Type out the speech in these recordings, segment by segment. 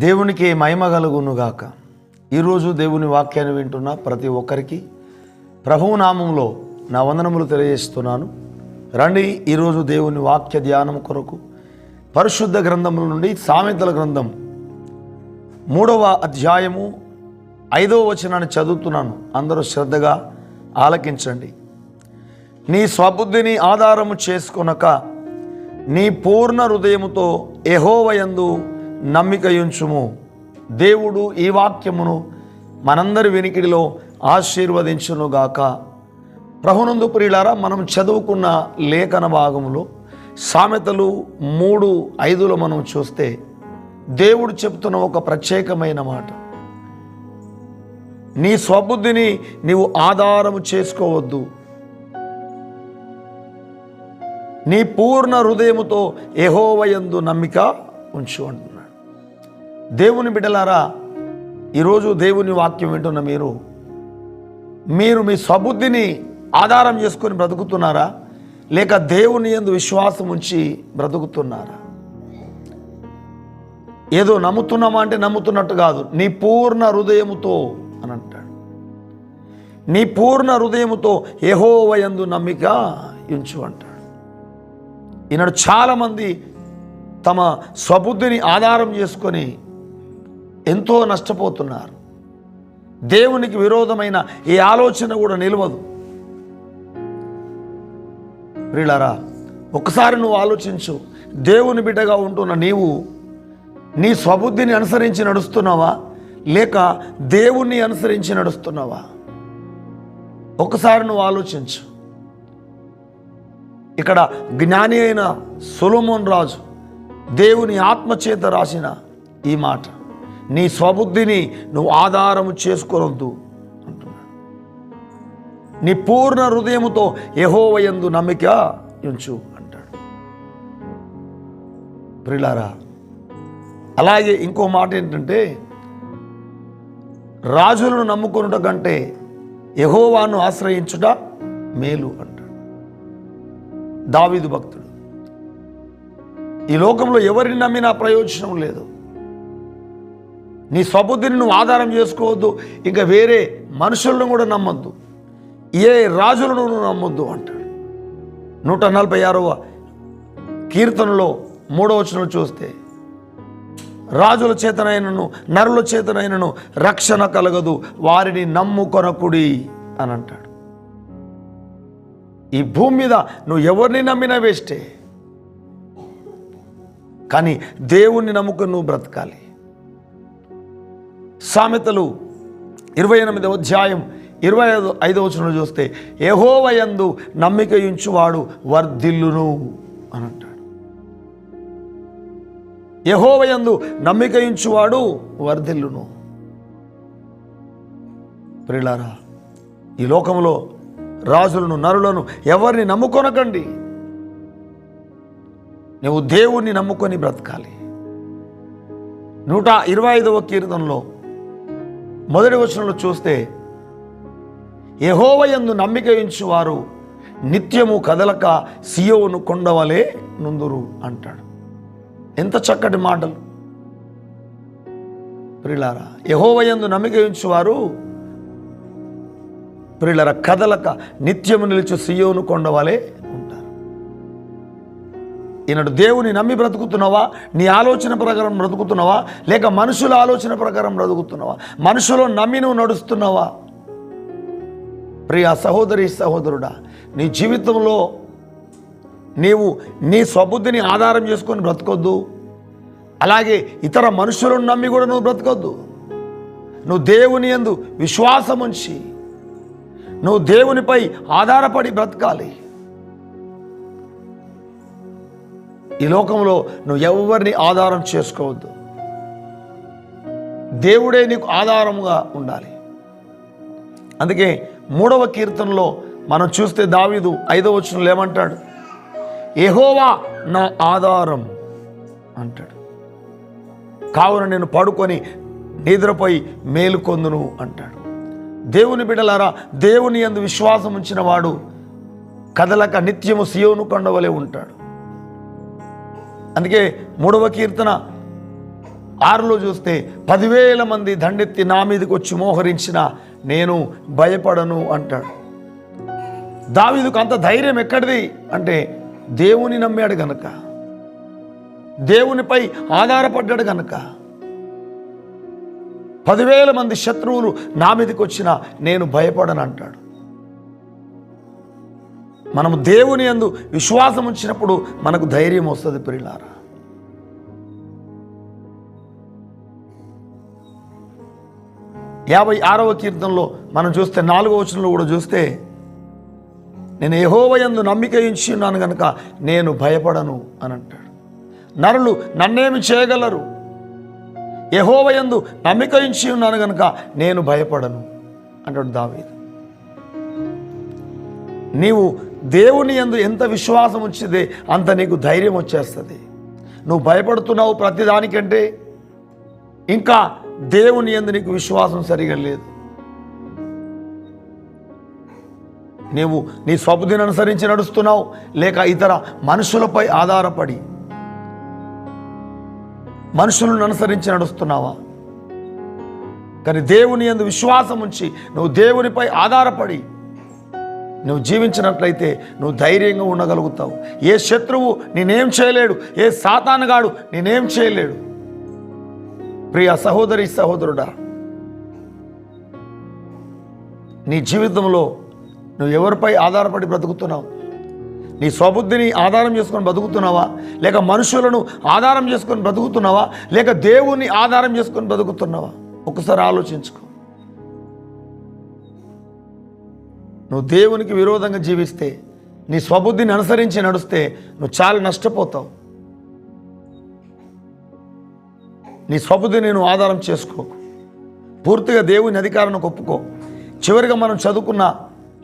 దేవునికి మహిమ కలుగునుగాక. ఈరోజు దేవుని వాక్యాన్ని వింటున్న ప్రతి ఒక్కరికి ప్రభువు నామంలో నా వందనములు తెలియజేస్తున్నాను. రండి, ఈరోజు దేవుని వాక్య ధ్యానం కొరకు పరిశుద్ధ గ్రంథముల నుండి సామెతల గ్రంథం 3వ అధ్యాయము 5వ వచనాన్ని చదువుతున్నాను. అందరూ శ్రద్ధగా ఆలకించండి. నీ స్వబుద్ధిని ఆధారము చేసుకొనక నీ పూర్ణ హృదయముతో యెహోవా యందు నమ్మికయుంచుము. దేవుడు ఈ వాక్యమును మనందరి వినికిడిలో ఆశీర్వదించునుగాక. ప్రభునందు ప్రియులారా, మనం చదువుకున్న లేఖన భాగంలో సామెతలు 3:5లో మనం చూస్తే దేవుడు చెప్తున్న ఒక ప్రత్యేకమైన మాట, నీ స్వబుద్ధిని నీవు ఆధారము చేసుకోవద్దు, నీ పూర్ణ హృదయముతో యెహోవా యందు నమ్మిక ఉంచు అంటున్నాడు. దేవుని బిడ్డలారా, ఈరోజు దేవుని వాక్యం వింటున్న మీరు మీ స్వబుద్ధిని ఆధారం చేసుకొని బ్రతుకుతున్నారా, లేక దేవుని యందు విశ్వాసం ఉంచి బ్రతుకుతున్నారా? ఏదో నమ్ముతున్నామా అంటే నమ్ముతున్నట్టు కాదు, నీ పూర్ణ హృదయముతో అని అంటాడు. నీ పూర్ణ హృదయముతో యెహోవా యందు నమ్మిక ఉంచు అంటాడు. ఈనాడు చాలామంది తమ స్వబుద్ధిని ఆధారం చేసుకొని ఎంతో నష్టపోతున్నారు. దేవునికి విరోధమైన ఏ ఆలోచన కూడా నిలవదు. ప్రియులారా, ఒకసారి నువ్వు ఆలోచించు. దేవుని బిడ్డగా ఉంటున్న నీవు నీ స్వబుద్ధిని అనుసరించి నడుస్తున్నావా, లేక దేవుణ్ణి అనుసరించి నడుస్తున్నావా? ఒకసారి నువ్వు ఆలోచించు. ఇక్కడ జ్ఞాని అయిన సొలొమోను రాజు దేవుని ఆత్మచేత రాసిన ఈ మాట, నీ స్వబుద్ధిని నువ్వు ఆధారము చేసుకోవద్దు అంటున్నాడు. నీ పూర్ణ హృదయముతో యెహోవా యందు నమ్మిక ఉంచు అంటాడు. ప్రియులారా, అలాగే ఇంకో మాట ఏంటంటే, రాజులను నమ్ముకొనుట కంటే యెహోవాను ఆశ్రయించుట మేలు అంటాడు దావీదు భక్తుడు. ఈ లోకంలో ఎవరిని నమ్మినా ప్రయోజనం లేదు. నీ స్వబుద్ధిని నువ్వు ఆధారం చేసుకోవద్దు, ఇంకా వేరే మనుషులను కూడా నమ్మొద్దు, ఏ రాజులను నువ్వు నమ్మొద్దు అంటాడు. 146వ కీర్తనలో 3వ వచనం చూస్తే, రాజుల చేతనైనను నరుల చేతనైనను రక్షణ కలగదు, వారిని నమ్ముకొనకుడి అని అంటాడు. ఈ భూమి మీద నువ్వు ఎవరిని నమ్మినా వేస్టే, కానీ దేవుణ్ణి నమ్ముకొని నువ్వు బ్రతకాలి. సామెతలు 28వ అధ్యాయం 25వ వచనం చూస్తే, యెహోవా యందు నమ్మిక ఉంచువాడు వర్ధిల్లును అని అంటాడు. యెహోవా యందు నమ్మిక ఉంచువాడు వర్ధిల్లును. ప్రియులారా, ఈ లోకంలో రాజులను నరులను ఎవరిని నమ్ముకొనకండి. నువ్వు దేవుణ్ణి నమ్ముకొని బ్రతకాలి. 125వ కీర్తనలో 1వ వచనంలో చూస్తే, యెహోవా యందు నమ్మిక ఉంచువారు నిత్యము కదలక సియోను కొండవలే నుందురు అంటాడు. ఎంత చక్కటి మాటలు ప్రియులారా. యెహోవా యందు నమ్మిక ఉంచువారు ప్రియులారా కదలక నిత్యము నిలిచి సియోను కొండవలే ఉంటారు. ఈనాడు దేవుని నమ్మి బ్రతుకుతున్నావా? నీ ఆలోచన ప్రకారం బ్రతుకుతున్నావా, లేక మనుషుల ఆలోచన ప్రకారం బ్రతుకుతున్నావా? మనుషులు నమ్మి నువ్వు నడుస్తున్నావా? ప్రియ సహోదరి సహోదరుడా, నీ జీవితంలో నీవు నీ స్వబుద్ధిని ఆధారం చేసుకొని బ్రతకొద్దు, అలాగే ఇతర మనుషులను నమ్మి కూడా నువ్వు బ్రతకొద్దు. నువ్వు దేవుని యందు విశ్వాసం ఉంచి నువ్వు దేవునిపై ఆధారపడి బ్రతకాలి. ఈ లోకంలో నువ్వు ఎవరిని ఆధారం చేసుకోవద్దు, దేవుడే నీకు ఆధారంగా ఉండాలి. అందుకే 3వ కీర్తనలో మనం చూస్తే దావీదు 5వ వచనంలో ఏమంటాడు? యెహోవా నా ఆధారం అంటాడు, కావున నేను పడుకొని నిద్రపోయి మేలుకొందును అంటాడు. దేవుని బిడ్డలారా, దేవుని యందు విశ్వాసం ఉంచిన వాడు కదలక నిత్యము సియోను కొండవలే ఉంటాడు. అందుకే 3వ కీర్తన 6లో చూస్తే 10,000 మంది దండెత్తి నా మీదకి వచ్చి మోహరించిన నేను భయపడను అంటాడు. దావీదుకు అంత ధైర్యం ఎక్కడిది అంటే దేవుని నమ్మాడు గనక, దేవునిపై ఆధారపడ్డాడు గనక. 10,000 మంది శత్రువులు నా మీదకి వచ్చినా నేను భయపడను అంటాడు. మనము దేవుని యందు విశ్వాసం ఉంచినప్పుడు మనకు ధైర్యం వస్తుంది ప్రియులారా. యాభై 56వ కీర్తనలో మనం చూస్తే 4వ వచనంలో కూడా చూస్తే, నేను యెహోవా యందు నమ్మిక ఉంచి ఉన్నాను కనుక నేను భయపడను అని అంటాడు. నరులు నన్నేమి చేయగలరు? యెహోవా యందు నమ్మిక ఉంచి ఉన్నాను కనుక నేను భయపడను అంటాడు దావీదు. నీవు దేవుని యందు ఎంత విశ్వాసం ఉంచితే అంత నీకు ధైర్యం వచ్చేస్తుంది. నువ్వు భయపడుతున్నావు ప్రతిదానికంటే ఇంకా దేవుని యందు నీకు విశ్వాసం సరిగా లేదు. నీవు నీ స్వబుద్ధిని అనుసరించి నడుస్తున్నావు, లేక ఇతర మనుషులపై ఆధారపడి మనుషులను అనుసరించి నడుస్తున్నావా? కానీ దేవుని యందు విశ్వాసం ఉంచి నువ్వు దేవునిపై ఆధారపడి నువ్వు జీవించినట్లయితే నువ్వు ధైర్యంగా ఉండగలుగుతావు. ఏ శత్రువు నేనేం చేయలేడు, ఏ సాతానుగాడు నేనేం చేయలేడు. ప్రియ సహోదరి సహోదరుడా, నీ జీవితంలో నువ్వు ఎవరిపై ఆధారపడి బ్రతుకుతున్నావు? నీ స్వబుద్ధిని ఆధారం చేసుకొని బ్రతుకుతున్నావా, లేక మనుషులను ఆధారం చేసుకొని బ్రతుకుతున్నావా, లేక దేవుణ్ణి ఆధారం చేసుకొని బ్రతుకుతున్నావా? ఒకసారి ఆలోచించుకో. నువ్వు దేవునికి విరోధంగా జీవిస్తే, నీ స్వబుద్ధిని అనుసరించి నడిస్తే నువ్వు చాలా నష్టపోతావు. నీ స్వబుద్ధిని నువ్వు ఆధారం చేసుకోకు, పూర్తిగా దేవుని అధికారాన్ని ఒప్పుకో. చివరిగా మనం చదువుకున్న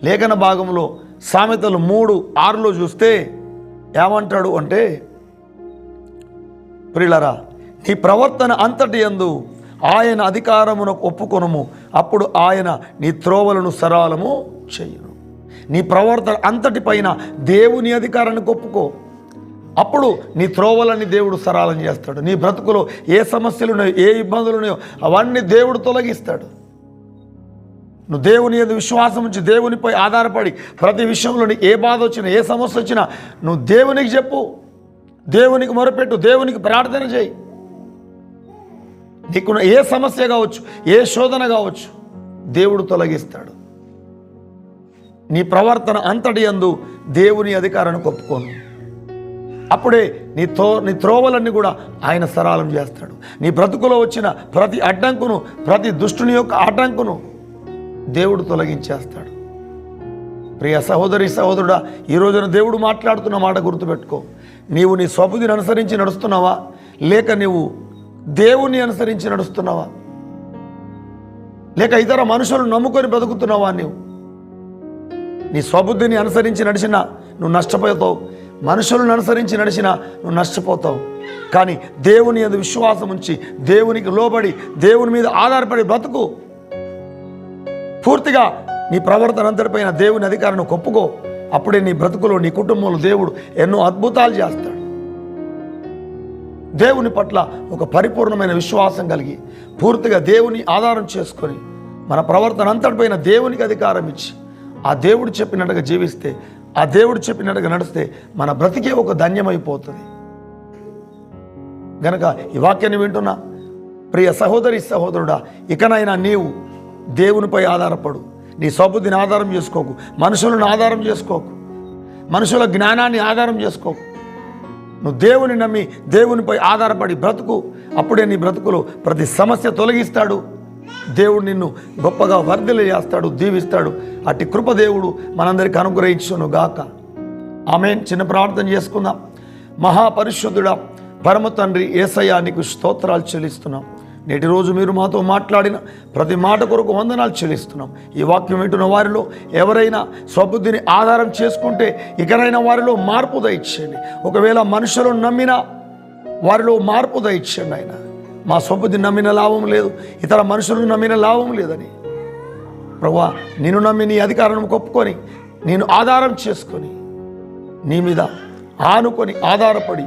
లేఖన భాగంలో సామెతలు 3:6లో చూస్తే ఏమంటాడు అంటే, ప్రియులారా, నీ ప్రవర్తన అంతటి యందు ఆయన అధికారమును ఒప్పుకొనుము, అప్పుడు ఆయన నీ త్రోవలను సరళము చెయ్యును. నీ ప్రవర్తన అంతటి పైన దేవుని అధికారాన్ని ఒప్పుకో, అప్పుడు నీ త్రోవలని దేవుడు సరళం చేస్తాడు. నీ బ్రతుకులో ఏ సమస్యలు ఉన్నాయో, ఏ ఇబ్బందులు ఉన్నాయో అవన్నీ దేవుడు తొలగిస్తాడు. నువ్వు దేవుని యందు విశ్వాసం ఉంచి దేవునిపై ఆధారపడి ప్రతి విషయంలో ఏ బాధ వచ్చినా, ఏ సమస్య వచ్చినా నువ్వు దేవునికి చెప్పు, దేవునికి మొరపెట్టు, దేవునికి ప్రార్థన చేయి. నీకున్న ఏ సమస్య కావచ్చు, ఏ శోధన కావచ్చు, దేవుడు తొలగిస్తాడు. నీ ప్రవర్తన అంతటి యందు దేవుని అధికారాన్ని ఒప్పుకోను, అప్పుడే నీ త్రోవలన్నీ కూడా ఆయన సరళం చేస్తాడు. నీ బ్రతుకులో వచ్చిన ప్రతి అడ్డంకును, ప్రతి దుష్టుని యొక్క అడ్డంకును దేవుడు తొలగించేస్తాడు. ప్రియ సహోదరి సహోదరుడా, ఈ రోజున దేవుడు మాట్లాడుతున్న మాట గుర్తుపెట్టుకో. నీవు నీ స్వబుద్ధిని అనుసరించి నడుస్తున్నావా, లేక నీవు దేవుని అనుసరించి నడుస్తున్నావా, లేక ఇతర మనుషులను నమ్ముకొని బ్రతుకుతున్నావా? నీ స్వబుద్ధిని అనుసరించి నడిచినా నువ్వు నష్టపోతావు, మనుషులను అనుసరించి నడిచినా నువ్వు నష్టపోతావు. కానీ దేవుని యందు విశ్వాసం ఉంచి దేవునికి లోబడి దేవుని మీద ఆధారపడి బ్రతుకు. పూర్తిగా నీ ప్రవర్తన అంతటిపైన దేవుని అధికారాన్ని ఒప్పుకో, అప్పుడే నీ బ్రతుకులో, నీ కుటుంబంలో దేవుడు ఎన్నో అద్భుతాలు చేస్తాడు. దేవుని పట్ల ఒక పరిపూర్ణమైన విశ్వాసం కలిగి పూర్తిగా దేవుని ఆధారం చేసుకొని మన ప్రవర్తన అంతటిపైన దేవునికి అధికారం ఇచ్చి ఆ దేవుడు చెప్పినట్టుగా జీవిస్తే, ఆ దేవుడు చెప్పినట్టుగా నడిస్తే మన బ్రతికే ఒక ధన్యమైపోతుంది. గనక ఈ వాక్యాన్ని వింటున్నా ప్రియ సహోదరి సహోదరుడా, ఇకనైనా నీవు దేవునిపై ఆధారపడు. నీ స్వబుద్ధిని ఆధారం చేసుకోకు, మనుషులను ఆధారం చేసుకోకు, మనుషుల జ్ఞానాన్ని ఆధారం చేసుకోకు. నువ్వు దేవుని నమ్మి దేవునిపై ఆధారపడి బ్రతుకు, అప్పుడే నీ బ్రతుకులో ప్రతి సమస్య తొలగిస్తాడు. దేవుడు నిన్ను గొప్పగా వర్ధిల్ల చేస్తాడు, దీవిస్తాడు. అట్టి కృప దేవుడు మనందరికీ అనుగ్రహించును గాక. ఆమేన్. చిన్న ప్రార్థన చేసుకుందాం. మహాపరిశుద్ధుడా, పరమ తండ్రి యేసయ్యా, నీకు స్తోత్రాలు చెల్లిస్తున్నాం. నేటి రోజు మీరు మాతో మాట్లాడిన ప్రతి మాట కొరకు వందనాలు చెల్లిస్తున్నాం. ఈ వాక్యం వింటున్న వారిలో ఎవరైనా స్వబుద్ధిని ఆధారం చేసుకుంటే ఇకనైనా వారిలో మార్పు దయచేయండి. ఒకవేళ మనుషులను నమ్మినా వారిలో మార్పు దయచేయండి. ఆయన మా స్వబుద్ధిని నమ్మిన లాభం లేదు, ఇతర మనుషులను నమ్మిన లాభం లేదని ప్రభువా, నిన్ను నమ్మి నీ అధికారాన్ని ఒప్పుకొని నేను ఆధారం చేసుకొని నీ మీద ఆనుకొని ఆధారపడి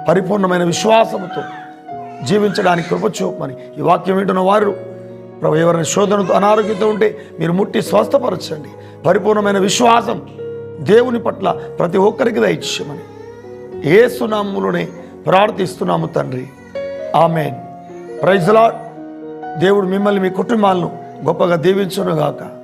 పరిపూర్ణమైన విశ్వాసంతో జీవించడానికి కృప చూపమని ఈ వాక్యం వింటున్న వారు ప్రభు ఎవరైనా శోధనతో అనారోగ్యంతో ఉంటే మీరు ముట్టి స్వస్థపరచండి. పరిపూర్ణమైన విశ్వాసం దేవుని పట్ల ప్రతి ఒక్కరికి దయచేయమని యేసు నామములోనే ప్రార్థిస్తున్నాము తండ్రి. ఆమేన్. Praise the lord. దేవుడు మిమ్మల్ని మీ కుటుంబాలను గొప్పగా దీవించునుగాక.